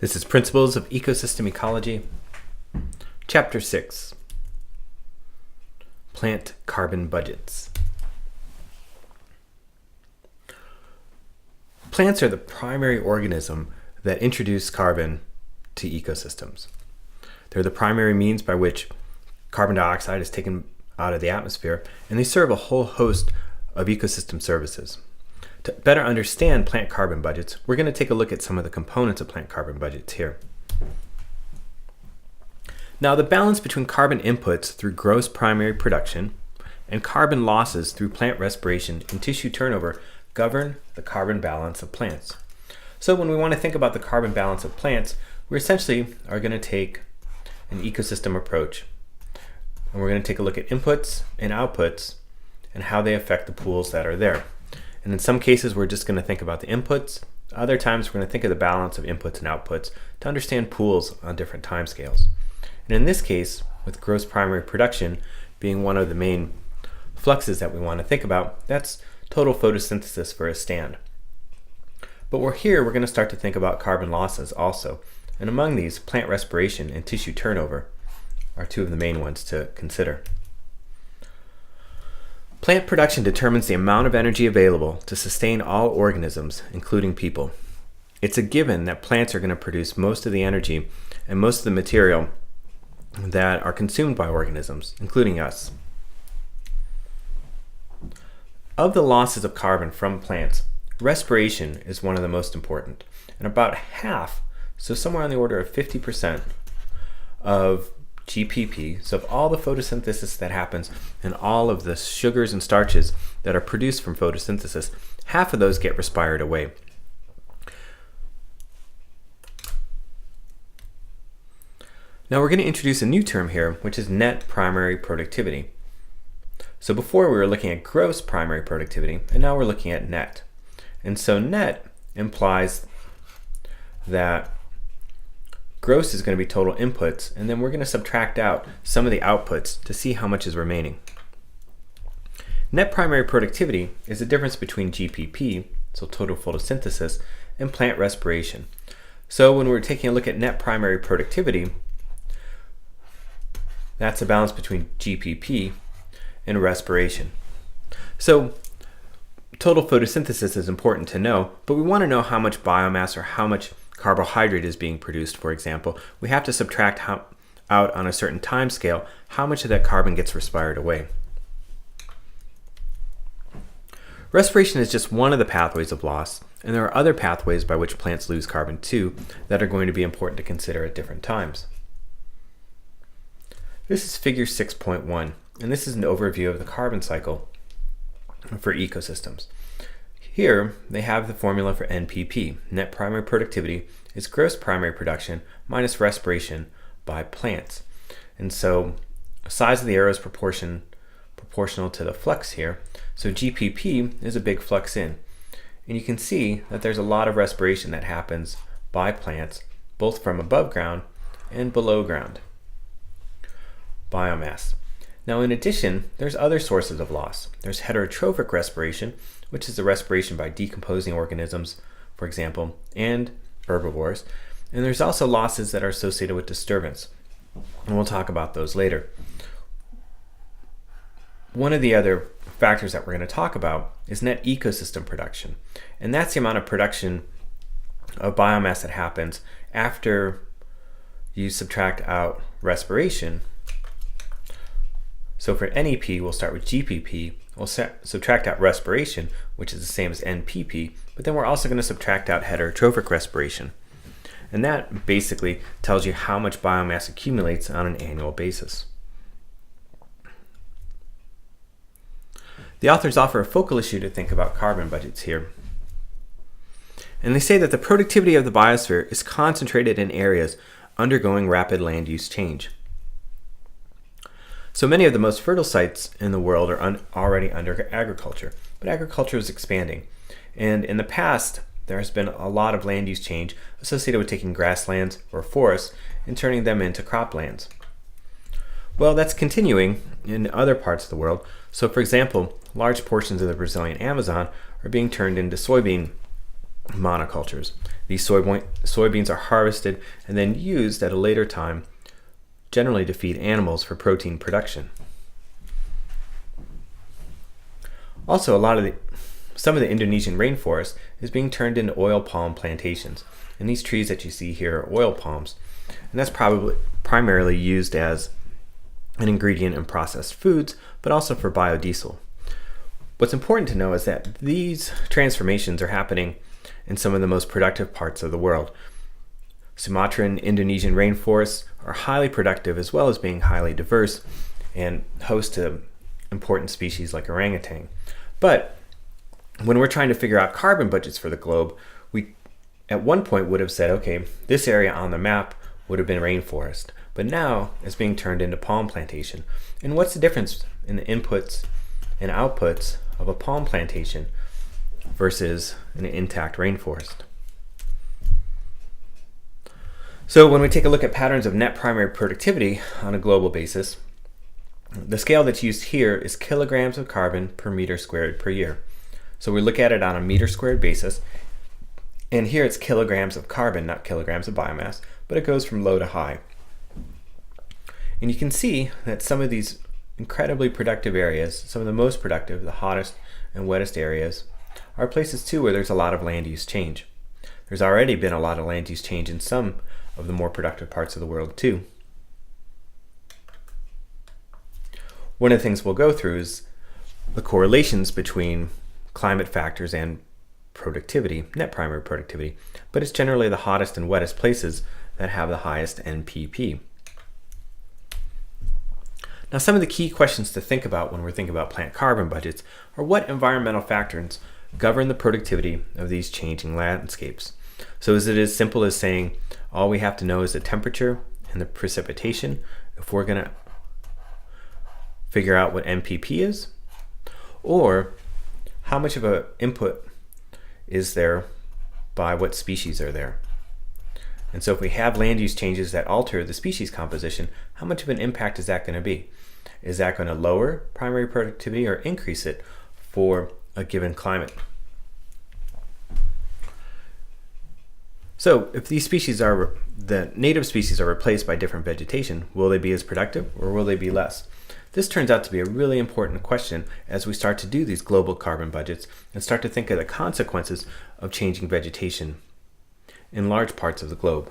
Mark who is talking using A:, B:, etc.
A: This is Principles of Ecosystem Ecology, Chapter 6, Plant Carbon Budgets. Plants are the primary organism that introduce carbon to ecosystems. They're the primary means by which carbon dioxide is taken out of the atmosphere, and they serve a whole host of ecosystem services. To better understand plant carbon budgets, we're going to take a look at some of the components of plant carbon budgets here. Now, the balance between carbon inputs through gross primary production and carbon losses through plant respiration and tissue turnover govern the carbon balance of plants. So when we want to think about the carbon balance of plants, we essentially are going to take an ecosystem approach, and we're going to take a look at inputs and outputs and how they affect the pools that are there. And in some cases, we're just going to think about the inputs. Other times, we're going to think of the balance of inputs and outputs to understand pools on different timescales. And in this case, with gross primary production being one of the main fluxes that we want to think about, that's total photosynthesis for a stand. But we're going to start to think about carbon losses also. And among these, plant respiration and tissue turnover are two of the main ones to consider. Plant production determines the amount of energy available to sustain all organisms, including people. It's a given that plants are going to produce most of the energy and most of the material that are consumed by organisms, including us. Of the losses of carbon from plants, respiration is one of the most important, and about half, so somewhere on the order of 50% of GPP, so of all the photosynthesis that happens and all of the sugars and starches that are produced from photosynthesis, half of those get respired away. Now we're going to introduce a new term here, which is net primary productivity. So before we were looking at gross primary productivity, and now we're looking at net. And so net implies that gross is going to be total inputs, and then we're going to subtract out some of the outputs to see how much is remaining. Net primary productivity is the difference between GPP, so total photosynthesis, and plant respiration. So when we're taking a look at net primary productivity, that's a balance between GPP and respiration. So total photosynthesis is important to know, but we want to know how much biomass or how much carbohydrate is being produced, for example. We have to subtract out on a certain time scale how much of that carbon gets respired away. Respiration is just one of the pathways of loss, and there are other pathways by which plants lose carbon too that are going to be important to consider at different times. This is figure 6.1, and this is an overview of the carbon cycle for ecosystems. Here, they have the formula for NPP. Net primary productivity is gross primary production minus respiration by plants. And so the size of the arrow is proportional to the flux here. So GPP is a big flux in. And you can see that there's a lot of respiration that happens by plants, both from above ground and below ground. Biomass. Now, in addition, there's other sources of loss. There's heterotrophic respiration, which is the respiration by decomposing organisms, for example, and herbivores. And there's also losses that are associated with disturbance, and we'll talk about those later. One of the other factors that we're going to talk about is net ecosystem production, and that's the amount of production of biomass that happens after you subtract out respiration. So for NEP, we'll start with GPP. We'll subtract out respiration, which is the same as NPP, but then we're also going to subtract out heterotrophic respiration. And that basically tells you how much biomass accumulates on an annual basis. The authors offer a focal issue to think about carbon budgets here. And they say that the productivity of the biosphere is concentrated in areas undergoing rapid land use change. So many of the most fertile sites in the world are already under agriculture, but agriculture is expanding. And in the past, there has been a lot of land use change associated with taking grasslands or forests and turning them into croplands. Well, that's continuing in other parts of the world. So for example, large portions of the Brazilian Amazon are being turned into soybean monocultures. These soybeans are harvested and then used at a later time, generally to feed animals for protein production. Also, some of the Indonesian rainforest is being turned into oil palm plantations. And these trees that you see here are oil palms. And that's probably primarily used as an ingredient in processed foods, but also for biodiesel. What's important to know is that these transformations are happening in some of the most productive parts of the world. Sumatran and Indonesian rainforests are highly productive as well as being highly diverse and host to important species like orangutan. But when we're trying to figure out carbon budgets for the globe, we at one point would have said, okay, this area on the map would have been rainforest, but now it's being turned into palm plantation. And what's the difference in the inputs and outputs of a palm plantation versus an intact rainforest? So when we take a look at patterns of net primary productivity on a global basis, the scale that's used here is kilograms of carbon per meter squared per year. So we look at it on a meter squared basis, and here it's kilograms of carbon, not kilograms of biomass, but it goes from low to high. And you can see that some of these incredibly productive areas, some of the most productive, the hottest and wettest areas, are places too where there's a lot of land use change. There's already been a lot of land use change in some of the more productive parts of the world too. One of the things we'll go through is the correlations between climate factors and productivity, net primary productivity, but it's generally the hottest and wettest places that have the highest NPP. Now, some of the key questions to think about when we're thinking about plant carbon budgets are what environmental factors govern the productivity of these changing landscapes. So is it as simple as saying all we have to know is the temperature and the precipitation if we're going to figure out what NPP is? Or how much of an input is there by what species are there? And so if we have land use changes that alter the species composition, how much of an impact is that going to be? Is that going to lower primary productivity or increase it for a given climate? So if these species the native species are replaced by different vegetation, will they be as productive or will they be less? This turns out to be a really important question as we start to do these global carbon budgets and start to think of the consequences of changing vegetation in large parts of the globe.